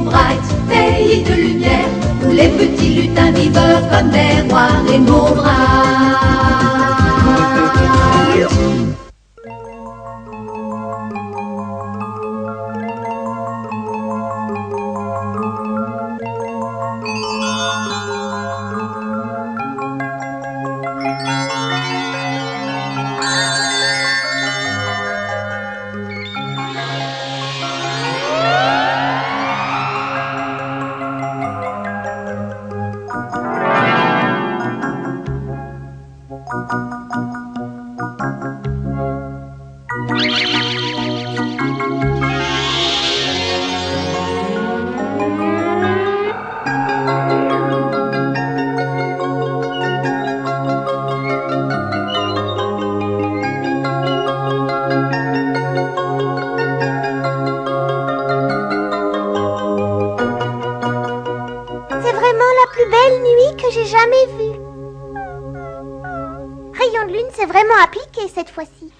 Bright, pays de lumière, où les petits lutins vivent comme des rois. Rainbow Bright. J'ai jamais vu. Rayon de lune, c'est vraiment appliqué cette fois-ci.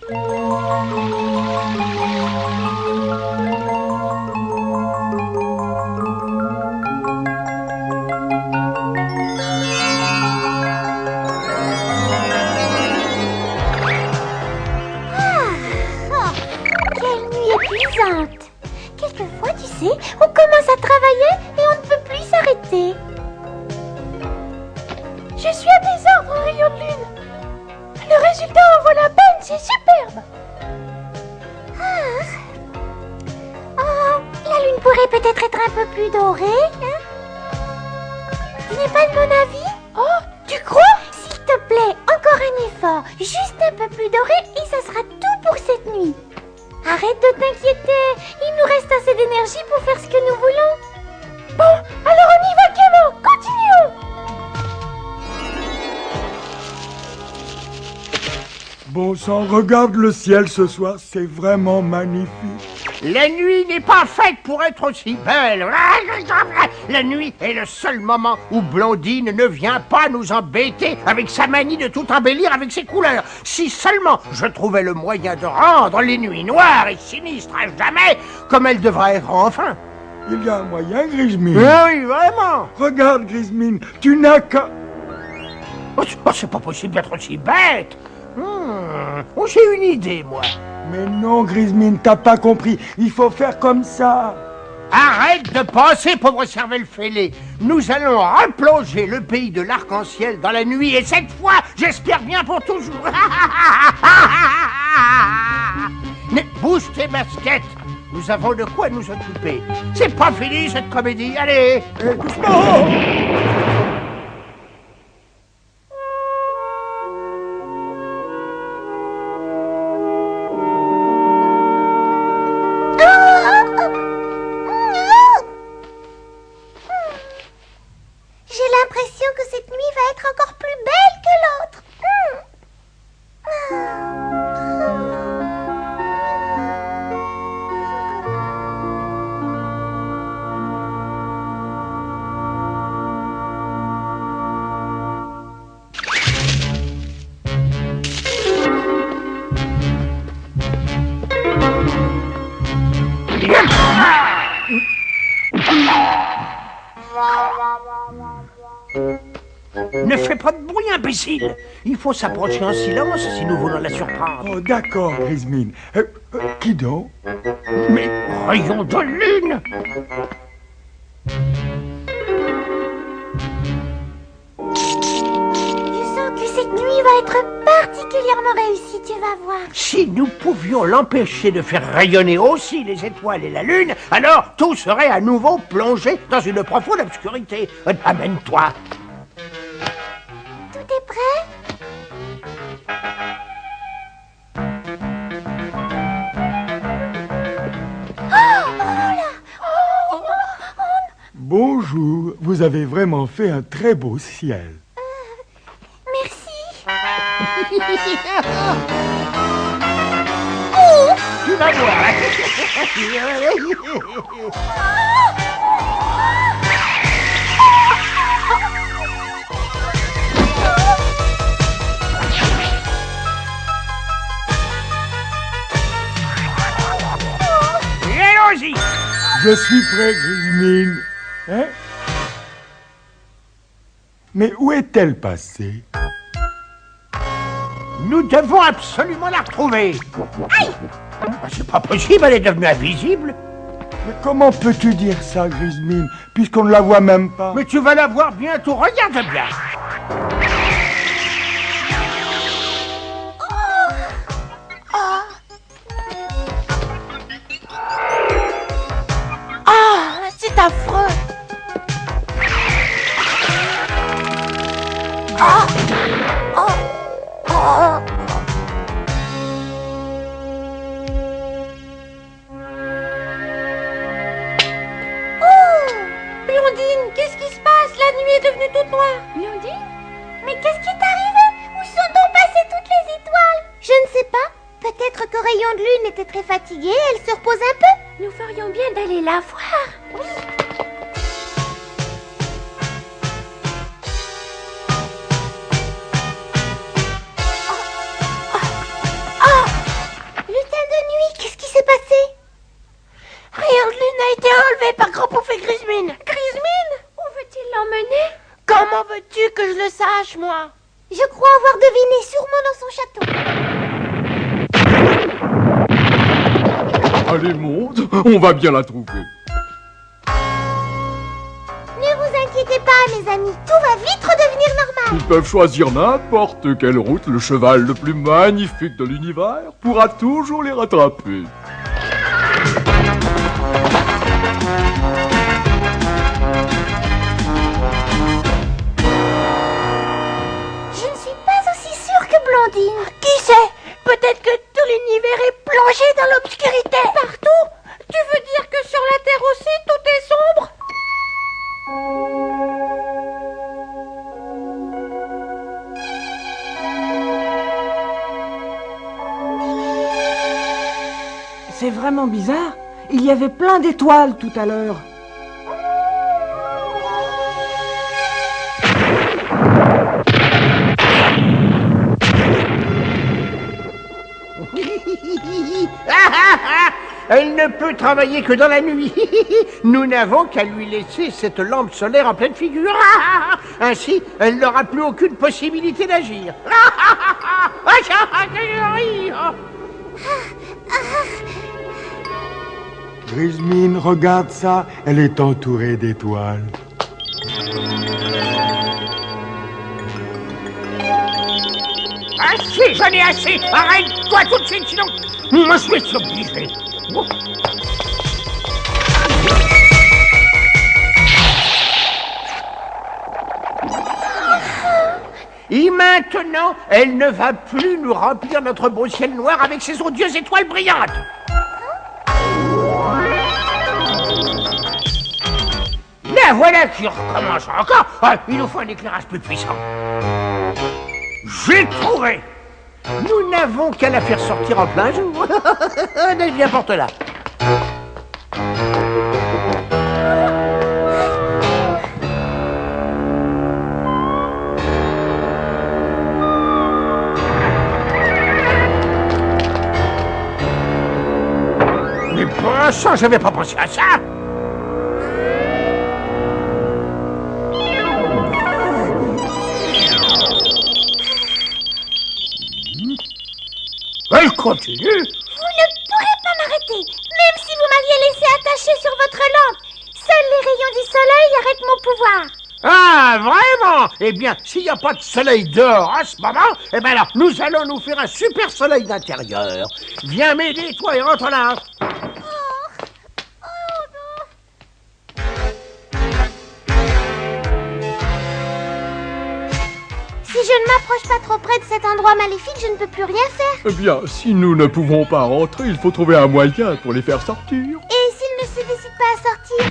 Quelle nuit épuisante. Quelquefois, tu sais, on commence à travailler et on ne peut plus s'arrêter. Je suis à tes ordres, Rayon de lune. Le résultat en vaut la peine, c'est superbe. Oh, la lune pourrait peut-être être un peu plus dorée, hein? Tu n'es pas de mon avis? Oh, tu crois? S'il te plaît, encore un effort, juste un peu plus doré et ça sera tout pour cette nuit. Arrête de t'inquiéter, il nous reste assez d'énergie pour faire ce que nous voulons. Bon, alors on y va gaiement, continuons. Bon sang, regarde le ciel ce soir, c'est vraiment magnifique. La nuit n'est pas faite pour être aussi belle. La nuit est le seul moment où Blondine ne vient pas nous embêter avec sa manie de tout embellir avec ses couleurs. Si seulement je trouvais le moyen de rendre les nuits noires et sinistres à jamais, comme elles devraient être enfin. Il y a un moyen, Grismine. Oui, vraiment. Regarde, Grismine, tu n'as qu'à... Oh, c'est pas possible d'être aussi bête. Oh, j'ai une idée, moi. Mais non, Grismine, t'as pas compris. Il faut faire comme ça. Arrête de penser, pauvre cervelle fêlée. Nous allons replonger le pays de l'arc-en-ciel dans la nuit, et cette fois, j'espère bien pour toujours. Mais bouge tes baskets. Nous avons de quoi nous occuper. C'est pas fini, cette comédie. Allez, doucement. J'ai l'impression que cette nuit va être encore plus belle que l'autre. Ne fais pas de bruit, imbécile. Il faut s'approcher en silence si nous voulons la surprendre. Oh, d'accord, Grismine. Qui donc? Mais rayon de lune! Je sens que cette nuit va être particulièrement réussie, tu vas voir. Si nous pouvions l'empêcher de faire rayonner aussi les étoiles et la lune, alors tout serait à nouveau plongé dans une profonde obscurité. Amène-toi. Tout est prêt? Bonjour, vous avez vraiment fait un très beau ciel. Merci. Tu vas voir. Et allons-y. Je suis prêt, Grismine. Hein? Mais où est-elle passée? Nous devons absolument la retrouver. Aïe! C'est pas possible, elle est devenue invisible. Mais comment peux-tu dire ça, Grismine, puisqu'on ne la voit même pas? Mais tu vas la voir bientôt, regarde bien. C'est affreux. Blondine, qu'est-ce qui se passe? La nuit est devenue toute noire. Blondine? Mais qu'est-ce qui est arrivé? Où sont donc passées toutes les étoiles? Je ne sais pas. Peut-être qu'au rayon de lune était très fatiguée, elle se repose un peu. Nous ferions bien d'aller la voir. Oui. Lutin de nuit, qu'est-ce qui s'est passé? Rayon de lune a été enlevé par Grand-Pouf et Grismine. Grismine? Où veut-il l'emmener? Comment veux-tu que je le sache, moi? Je crois avoir deviné, sûrement dans son château. Allez, monte, on va bien la trouver. Ne vous inquiétez pas, mes amis, tout va vite redevenir normal. Ils peuvent choisir n'importe quelle route, le cheval le plus magnifique de l'univers pourra toujours les rattraper. Je ne suis pas aussi sûre que Blondine. Qui sait? Peut-être que tout l'univers est plongé dans l'obscurité. Partout? Tu veux dire que sur la Terre aussi, tout est sombre? C'est vraiment bizarre. Il y avait plein d'étoiles tout à l'heure. Elle ne peut travailler que dans la nuit. Nous n'avons qu'à lui laisser cette lampe solaire en pleine figure. Ainsi, elle n'aura plus aucune possibilité d'agir. Grismine, regarde ça, elle est entourée d'étoiles. Assez, j'en ai assez. Arrête-toi tout de suite, sinon moi je vais t'obliger. Et maintenant, elle ne va plus nous remplir notre beau ciel noir avec ses odieuses étoiles brillantes. La voilà qui recommence encore. Ah, il nous faut un éclairage plus puissant. J'ai trouvé. Nous n'avons qu'à la faire sortir en plein jour. Allez, viens, porte-la. Mais pour l'instant, j'avais pas pensé à ça. Elle continue. Vous ne pourrez pas m'arrêter, même si vous m'aviez laissé attaché sur votre lampe. Seuls les rayons du soleil arrêtent mon pouvoir. Ah, vraiment? Eh bien, s'il n'y a pas de soleil dehors en ce moment, eh bien alors, nous allons nous faire un super soleil d'intérieur. Viens m'aider, toi, et rentre là. Si je ne m'approche pas trop près de cet endroit maléfique, je ne peux plus rien faire. Eh bien, si nous ne pouvons pas rentrer, il faut trouver un moyen pour les faire sortir. Et s'ils ne se décident pas à sortir?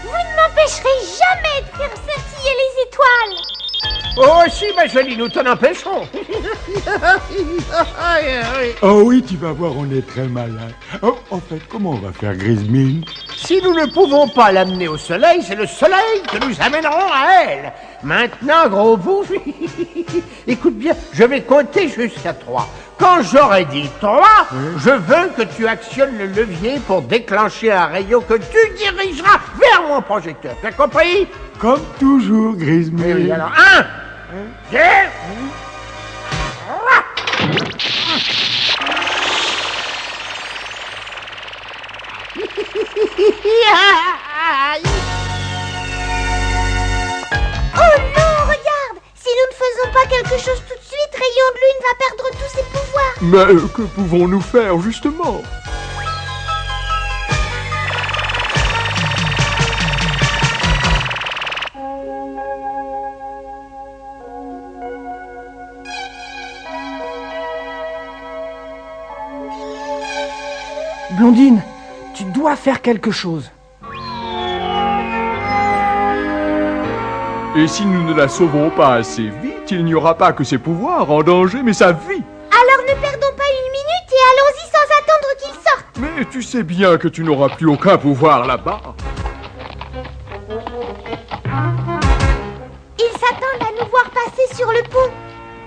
Vous ne m'empêcherez jamais de faire scintiller les étoiles. Oh si, ma jolie, nous t'en empêchons. Oh oui, tu vas voir, on est très malade. Oh, en fait, comment on va faire, Grismine? Si nous ne pouvons pas l'amener au soleil, c'est le soleil que nous amènerons à elle. Maintenant, gros bouffe, écoute bien, je vais compter jusqu'à 3. Quand j'aurai dit 3, je veux que tu actionnes le levier pour déclencher un rayon que tu dirigeras vers mon projecteur. T'as compris? Comme toujours, Eh Grismine. oui, alors 1, 2, 3. Oh non, regarde! Si nous ne faisons pas quelque chose tout de suite, Rayon de Lune va perdre tous ses pouvoirs. Mais que pouvons-nous faire, justement? Blondine, tu dois faire quelque chose. Et si nous ne la sauverons pas assez vite, il n'y aura pas que ses pouvoirs en danger, mais sa vie. Alors ne perdons pas une minute et allons-y sans attendre qu'il sorte. Mais tu sais bien que tu n'auras plus aucun pouvoir là-bas. Ils s'attendent à nous voir passer sur le pont.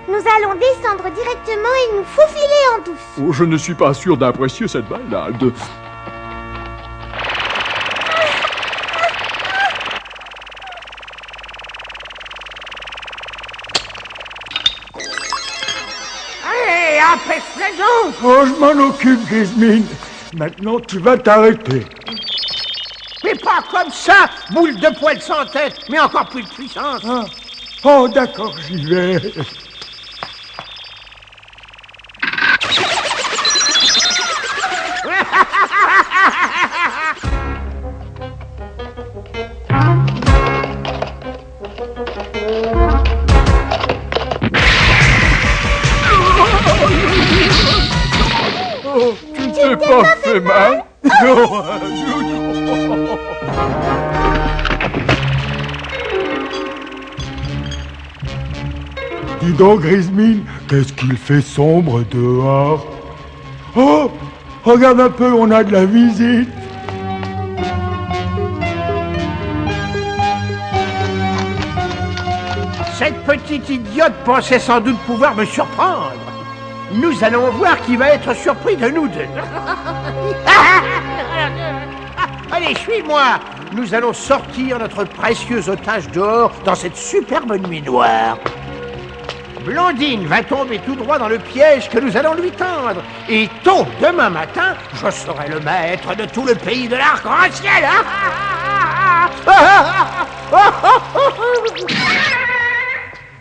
Nous allons descendre directement et nous faufiler en douce. Oh, je ne suis pas sûr d'apprécier cette balade. Allez, empêche-les donc. Oh, je m'en occupe, Grismine. Maintenant, tu vas t'arrêter. Mais pas comme ça, boule de poil sans tête, mais encore plus de puissance. Ah. Oh, d'accord, j'y vais. Oh, tu ne t'es pas fait mal? Dis donc, Grismine, qu'est-ce qu'il fait sombre dehors? Oh, regarde un peu, on a de la visite. Cette petite idiote pensait sans doute pouvoir me surprendre. Nous allons voir qui va être surpris de nous deux. Allez, suis-moi. Nous allons sortir notre précieux otage dehors dans cette superbe nuit noire. Blondine va tomber tout droit dans le piège que nous allons lui tendre. Et tôt demain matin, je serai le maître de tout le pays de l'arc-en-ciel.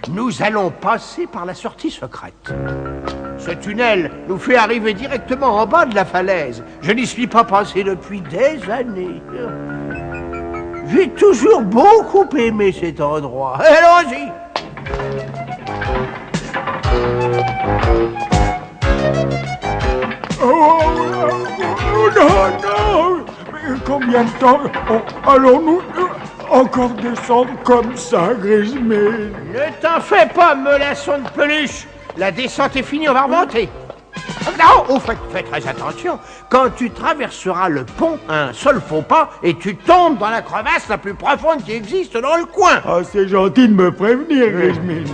Nous allons passer par la sortie secrète. Ce tunnel nous fait arriver directement en bas de la falaise. Je n'y suis pas passé depuis des années. J'ai toujours beaucoup aimé cet endroit. Allons-y. Oh, non, non. Mais combien de temps allons-nous encore descendre comme ça, Grismine? Ne t'en fais pas, melasson de peluche. La descente est finie, on va remonter. Non, au fait, fais très attention. Quand tu traverseras le pont, un seul faux pas, et tu tombes dans la crevasse la plus profonde qui existe dans le coin. Ah, c'est gentil de me prévenir, Grismine.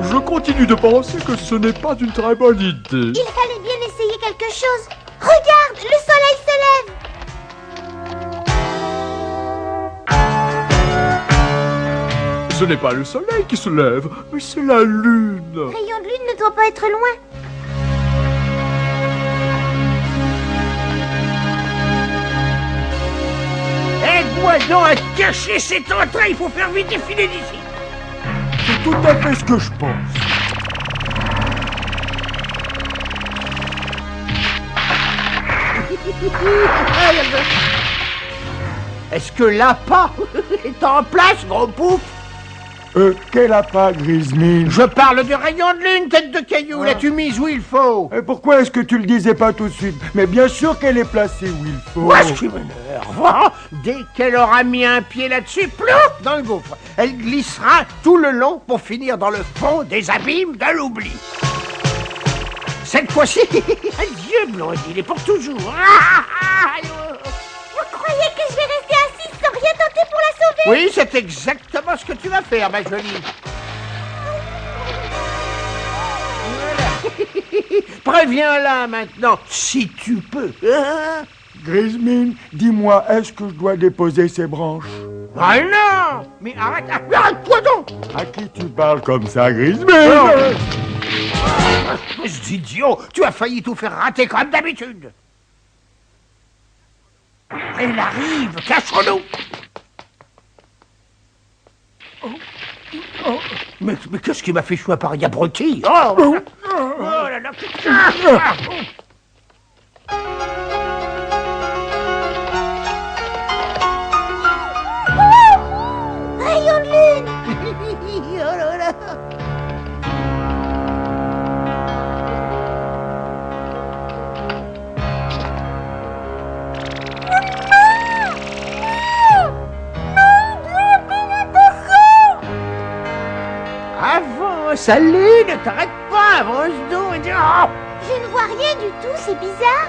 Je continue de penser que ce n'est pas une très bonne idée. Il fallait bien essayer quelque chose. Regarde, le soleil se lève. Ce n'est pas le soleil qui se lève, mais c'est la lune. Rayon de Lune ne doit pas être loin. Aide-moi donc à cacher cet entrée, il faut faire vite et filer d'ici. C'est tout à fait ce que je pense. Est-ce que l'appât est en place, gros pouf? Quel appât, Grismine? Je parle du rayon de lune, tête de caillou. L'as-tu mise où il faut? Et pourquoi est-ce que tu le disais pas tout de suite? Mais bien sûr qu'elle est placée où il faut. Moi, ce qui m'énerve, dès qu'elle aura mis un pied là-dessus, plouf, dans le gouffre, elle glissera tout le long pour finir dans le fond des abîmes de l'oubli. Cette fois-ci, adieu, Blondine, et pour toujours. Vous croyez que je vais rester assise sans rien tenter pour la sauver? Oui, c'est exactement ce que tu vas faire, ma jolie. Voilà. Préviens-la maintenant, si tu peux. Grismine, dis-moi, est-ce que je dois déposer ces branches? Ah non! Mais arrête-toi donc! À qui tu parles comme ça, Grismine? Espèce d'idiot! Tu as failli tout faire rater comme d'habitude! Elle arrive! Cachons-nous! Mais qu'est-ce qui m'a fait choix pareil abruti? Oh là là! Rayon de lune! Oh là là! Avance, allez, ne t'arrête pas, avance donc et dis oh! Je ne vois rien du tout, c'est bizarre.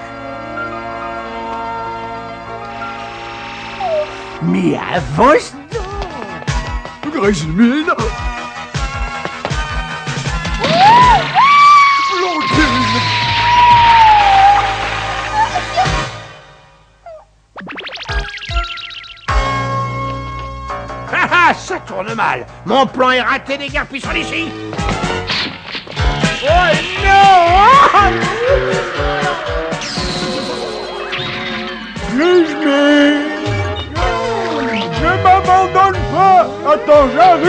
Mais avance donc! Grismine! Blondine! Ah, ça tourne mal. Mon plan est raté, les garpis sont ici. Oh non! Grismine! Ne m'abandonne pas! Attends, j'arrive!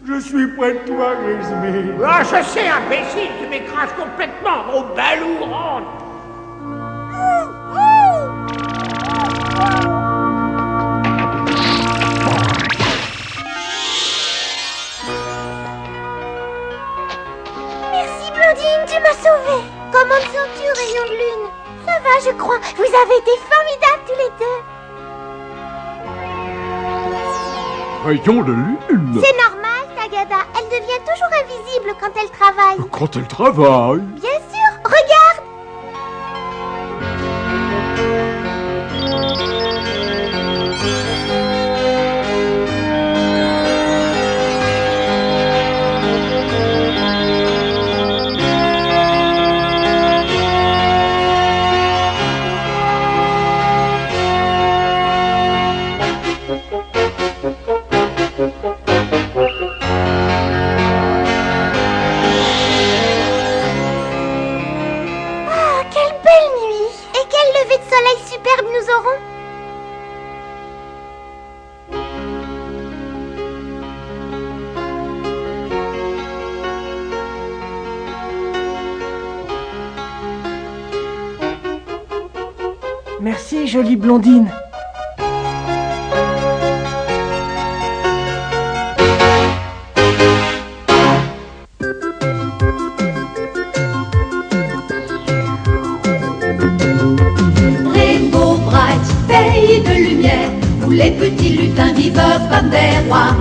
Je suis près de toi, Grismine. Oh, je sais, imbécile, tu m'écrases complètement, gros balou rentre. Merci Blondine, tu m'as sauvée. Comment te sens-tu, rayon de lune? Ça va, je crois. Vous avez été formidables tous les deux. Rayon de lune! C'est normal, Tagada. Elle devient toujours invisible quand elle travaille. Quand elle travaille! Bien sûr, regarde. Superbe nous aurons. Merci, jolie Blondine. Les petits lutins vivent comme des rois.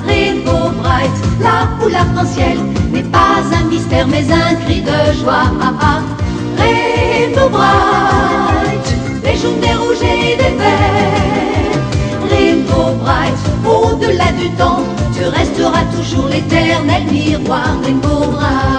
Rainbow Bright, là où l'arc-en-ciel n'est pas un mystère mais un cri de joie. Rainbow Bright, des jaunes, des rouges et des verts. Rainbow Bright, au-delà du temps, tu resteras toujours l'éternel miroir. Rainbow Bright.